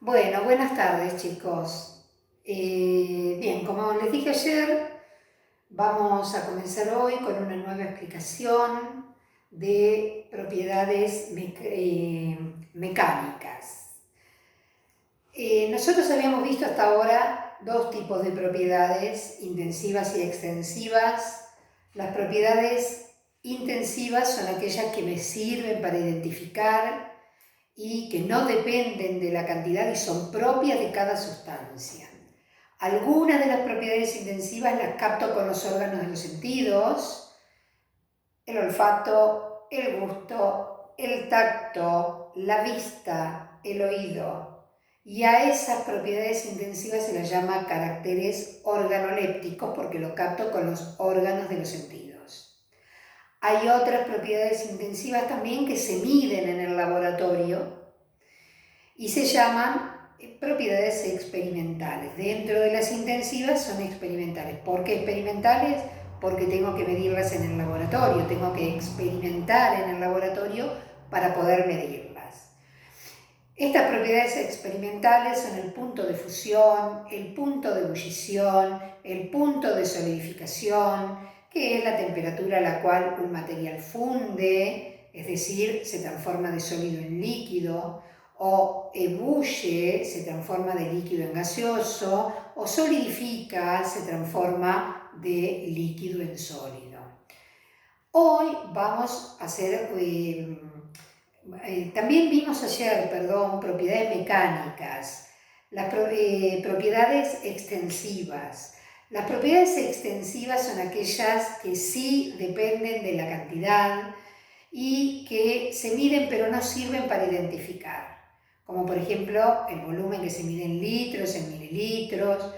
Bueno, buenas tardes chicos. Bien, como les dije ayer, vamos a comenzar hoy con una nueva explicación de propiedades mecánicas. Nosotros habíamos visto hasta ahora dos tipos de propiedades, intensivas y extensivas. Las propiedades intensivas son aquellas que me sirven para identificar y que no dependen de la cantidad y son propias de cada sustancia. Algunas de las propiedades intensivas las capto con los órganos de los sentidos: el olfato, el gusto, el tacto, la vista, el oído. Y a esas propiedades intensivas se las llama caracteres organolépticos porque lo capto con los órganos de los sentidos. Hay otras propiedades intensivas también que se miden en el laboratorio y se llaman propiedades experimentales. Dentro de las intensivas son experimentales. ¿Por qué experimentales? Porque tengo que medirlas en el laboratorio, tengo que experimentar en el laboratorio para poder medirlas. Estas propiedades experimentales son el punto de fusión, el punto de ebullición, el punto de solidificación, que es la temperatura a la cual un material funde, es decir, se transforma de sólido en líquido, o ebulle, se transforma de líquido en gaseoso, o solidifica, se transforma de líquido en sólido. Hoy vamos a hacer, también vimos ayer, propiedades mecánicas, las propiedades extensivas. Las propiedades extensivas son aquellas que sí dependen de la cantidad y que se miden pero no sirven para identificar, como por ejemplo el volumen que se mide en litros, en mililitros,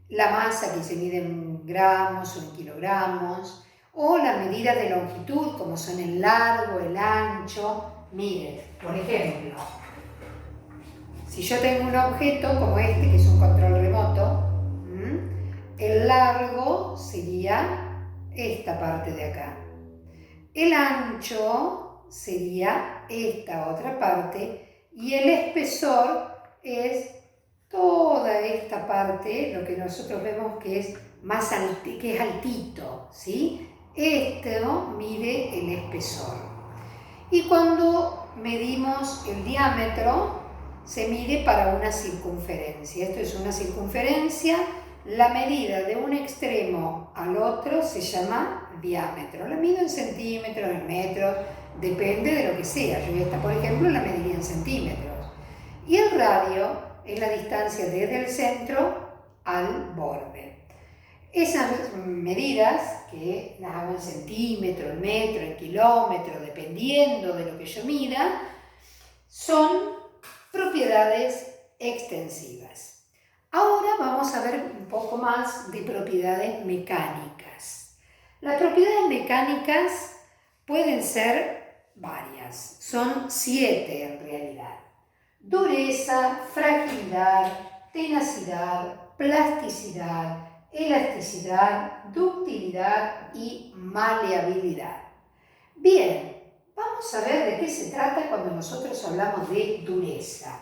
la masa que se mide en gramos o en kilogramos, o las medidas de longitud como son el largo, el ancho. Miren, por ejemplo, si yo tengo un objeto como este, que es un control remoto, el largo sería esta parte de acá. El ancho sería esta otra parte y el espesor es toda esta parte, lo que nosotros vemos que es que es altito, ¿sí? Esto mide el espesor. Y cuando medimos el diámetro, se mide para una circunferencia. Esto es una circunferencia. La medida de un extremo al otro se llama diámetro. La mido en centímetros, en metros, depende de lo que sea. Yo esta, por ejemplo, la mediría en centímetros. Y el radio es la distancia desde el centro al borde. Esas medidas, que las hago en centímetro, en metro, en kilómetro, dependiendo de lo que yo mida, son propiedades extensivas. Ahora vamos a ver un poco más de propiedades mecánicas. Las propiedades mecánicas pueden ser varias, son 7 en realidad: dureza, fragilidad, tenacidad, plasticidad, elasticidad, ductilidad y maleabilidad. Bien, vamos a ver de qué se trata cuando nosotros hablamos de dureza.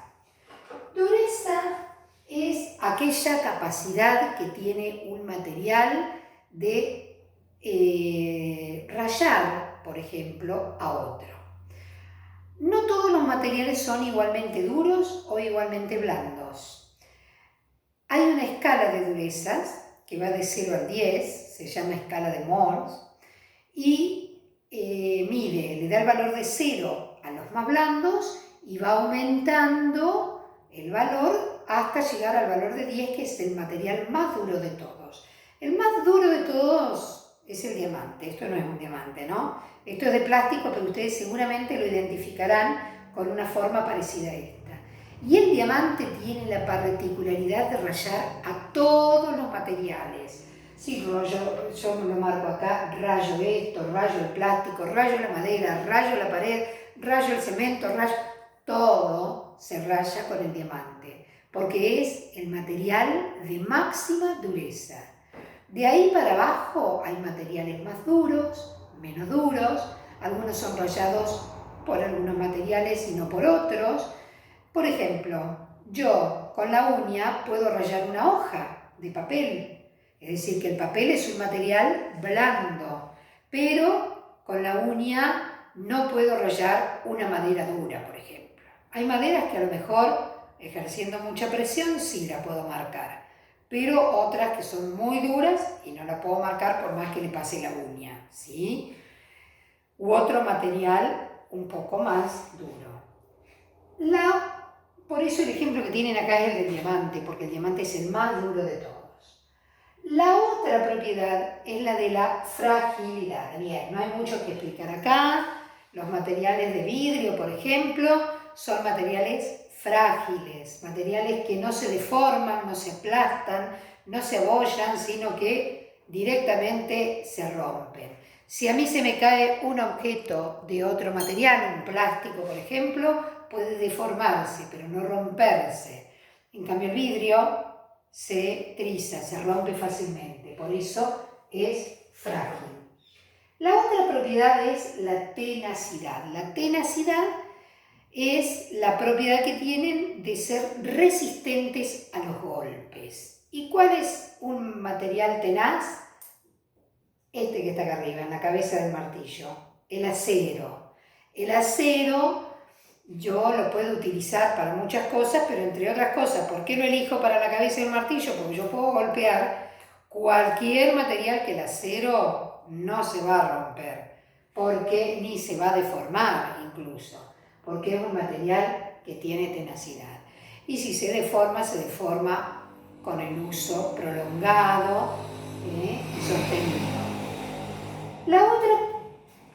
Dureza es aquella capacidad que tiene un material de rayar, por ejemplo, a otro. No todos los materiales son igualmente duros o igualmente blandos. Hay una escala de durezas que va de 0 al 10, se llama escala de Mohs, y le da el valor de 0 a los más blandos y va aumentando el valor hasta llegar al valor de 10, que es el material más duro de todos. El más duro de todos es el diamante. Esto no es un diamante, ¿no? Esto es de plástico, pero ustedes seguramente lo identificarán con una forma parecida a esta. Y el diamante tiene la particularidad de rayar a todos los materiales. Sí, yo me lo marco acá: rayo esto, rayo el plástico, rayo la madera, rayo la pared, rayo el cemento, rayo... Todo se raya con el diamante, porque es el material de máxima dureza. De ahí para abajo hay materiales más duros, menos duros, algunos son rayados por algunos materiales y no por otros. Por ejemplo, Yo con la uña puedo rayar una hoja de papel, es decir, que el papel es un material blando, pero con la uña no puedo rayar una madera dura, por ejemplo. Hay maderas que a lo mejor, ejerciendo mucha presión, sí la puedo marcar, pero otras que son muy duras y no la puedo marcar por más que le pase la uña, ¿sí? U otro material un poco más duro. Por eso el ejemplo que tienen acá es el del diamante, porque el diamante es el más duro de todos. La otra propiedad es la de la fragilidad. Bien, no hay mucho que explicar acá. Los materiales de vidrio, por ejemplo, son materiales frágiles, materiales que no se deforman, no se aplastan, no se abollan, sino que directamente se rompen. Si a mí se me cae un objeto de otro material, un plástico por ejemplo, puede deformarse, pero no romperse. En cambio el vidrio se triza, se rompe fácilmente, por eso es frágil. La otra propiedad es la tenacidad. La tenacidad es la propiedad que tienen de ser resistentes a los golpes. ¿Y cuál es un material tenaz? Este que está acá arriba, en la cabeza del martillo, el acero. El acero yo lo puedo utilizar para muchas cosas, pero entre otras cosas, ¿por qué lo elijo para la cabeza del martillo? Porque yo puedo golpear cualquier material que el acero no se va a romper, porque ni se va a deformar incluso, porque es un material que tiene tenacidad. Y si se deforma con el uso prolongado y sostenido. La otra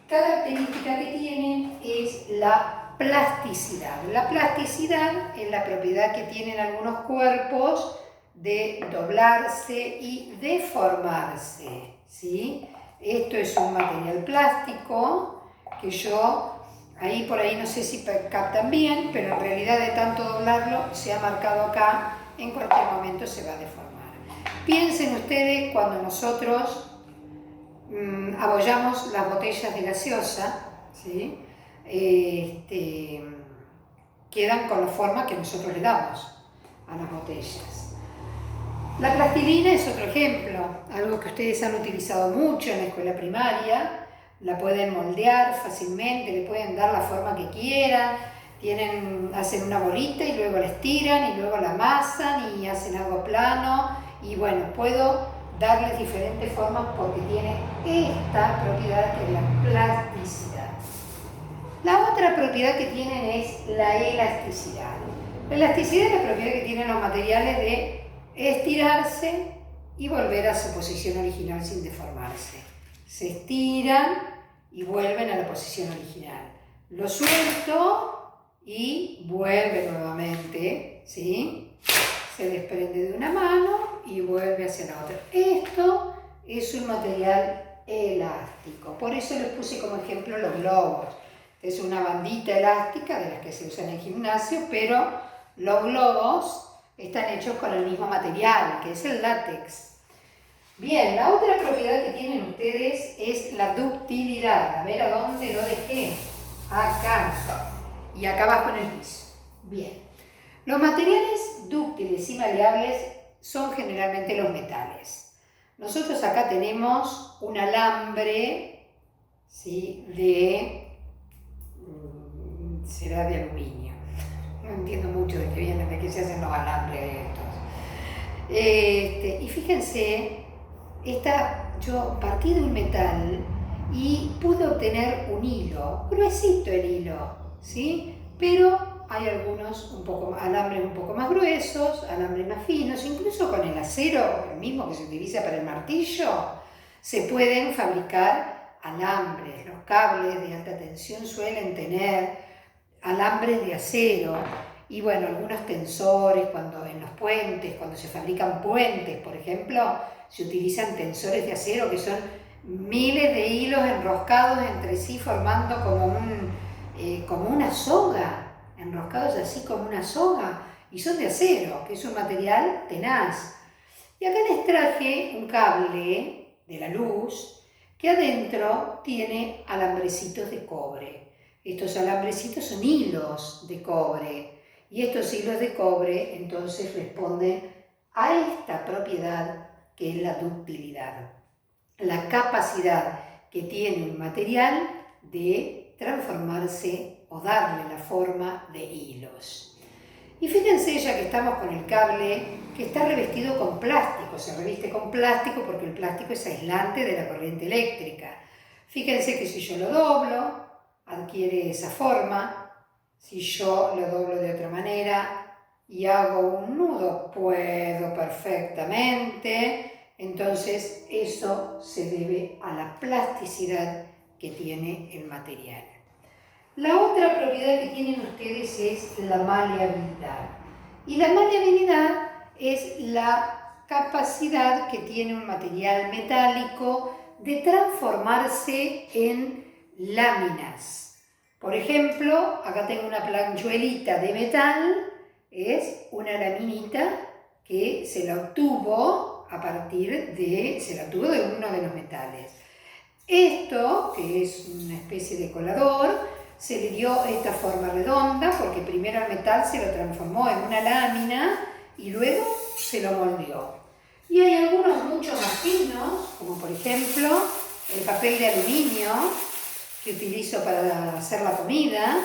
característica que tienen es la plasticidad. La plasticidad es la propiedad que tienen algunos cuerpos de doblarse y deformarse, ¿sí? Esto es un material plástico que ahí por ahí no sé si captan bien, pero en realidad de tanto doblarlo se ha marcado acá, en cualquier momento se va a deformar. Piensen ustedes cuando nosotros abollamos las botellas de gaseosa, ¿sí? Quedan con la forma que nosotros le damos a las botellas. La plastilina es otro ejemplo, algo que ustedes han utilizado mucho en la escuela primaria. La pueden moldear fácilmente, le pueden dar la forma que quieran, hacen una bolita y luego la estiran y luego la amasan y hacen algo plano, y bueno, puedo darles diferentes formas porque tiene esta propiedad que es la plasticidad. La otra propiedad que tienen es la elasticidad. La elasticidad es la propiedad que tienen los materiales de estirarse y volver a su posición original sin deformarse. Se estiran y vuelven a la posición original. Lo suelto y vuelve nuevamente, ¿sí? Se desprende de una mano y vuelve hacia la otra. Esto es un material elástico. Por eso les puse como ejemplo los globos. Es una bandita elástica de las que se usan en el gimnasio, pero los globos están hechos con el mismo material, que es el látex. Bien, la otra propiedad que tienen ustedes es la ductilidad. A ver a dónde lo dejé. Acá. Y acá abajo en el piso. Bien. Los materiales dúctiles y maleables son generalmente los metales. Nosotros acá tenemos un alambre, ¿sí? Será de aluminio. No entiendo mucho de qué se hacen los alambres estos. Y fíjense, yo partí de un metal y pude obtener un hilo, gruesito el hilo, ¿sí? Pero hay algunos alambres un poco más gruesos, alambres más finos, incluso con el acero, el mismo que se utiliza para el martillo, se pueden fabricar alambres. Los cables de alta tensión suelen tener alambres de acero, y bueno, algunos tensores, en los puentes, cuando se fabrican puentes, por ejemplo, se utilizan tensores de acero que son miles de hilos enroscados entre sí formando como una soga, enroscados así como una soga, y son de acero, que es un material tenaz. Y acá les traje un cable de la luz que adentro tiene alambrecitos de cobre. Estos alambrecitos son hilos de cobre Y estos hilos de cobre entonces responden a esta propiedad que es la ductilidad, la capacidad que tiene un material de transformarse o darle la forma de hilos. Y fíjense, ya que estamos con el cable, que está revestido con plástico, se reviste con plástico porque el plástico es aislante de la corriente eléctrica. Fíjense que si yo lo doblo, adquiere esa forma. Si yo lo doblo de otra manera y hago un nudo, puedo perfectamente. Entonces eso se debe a la plasticidad que tiene el material. La otra propiedad que tienen ustedes es la maleabilidad. Y la maleabilidad es la capacidad que tiene un material metálico de transformarse en láminas. Por ejemplo, acá tengo una planchuelita de metal, es una laminita que se la obtuvo de uno de los metales. Esto, que es una especie de colador, se le dio esta forma redonda porque primero el metal se lo transformó en una lámina y luego se lo moldeó. Y hay algunos mucho más finos, como por ejemplo el papel de aluminio que utilizo para hacer la comida,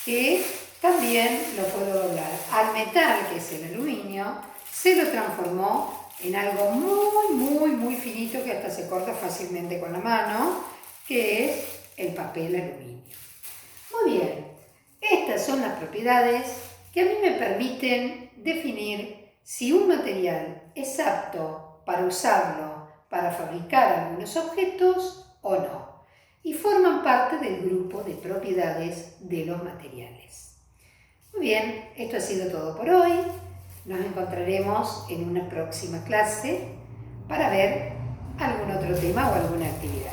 que también lo puedo doblar. Al metal, que es el aluminio, se lo transformó en algo muy finito que hasta se corta fácilmente con la mano, que es el papel aluminio. Muy bien, estas son las propiedades que a mí me permiten definir si un material es apto para usarlo para fabricar algunos objetos o no, y forman parte del grupo de propiedades de los materiales. Muy bien, esto ha sido todo por hoy. Nos encontraremos en una próxima clase para ver algún otro tema o alguna actividad.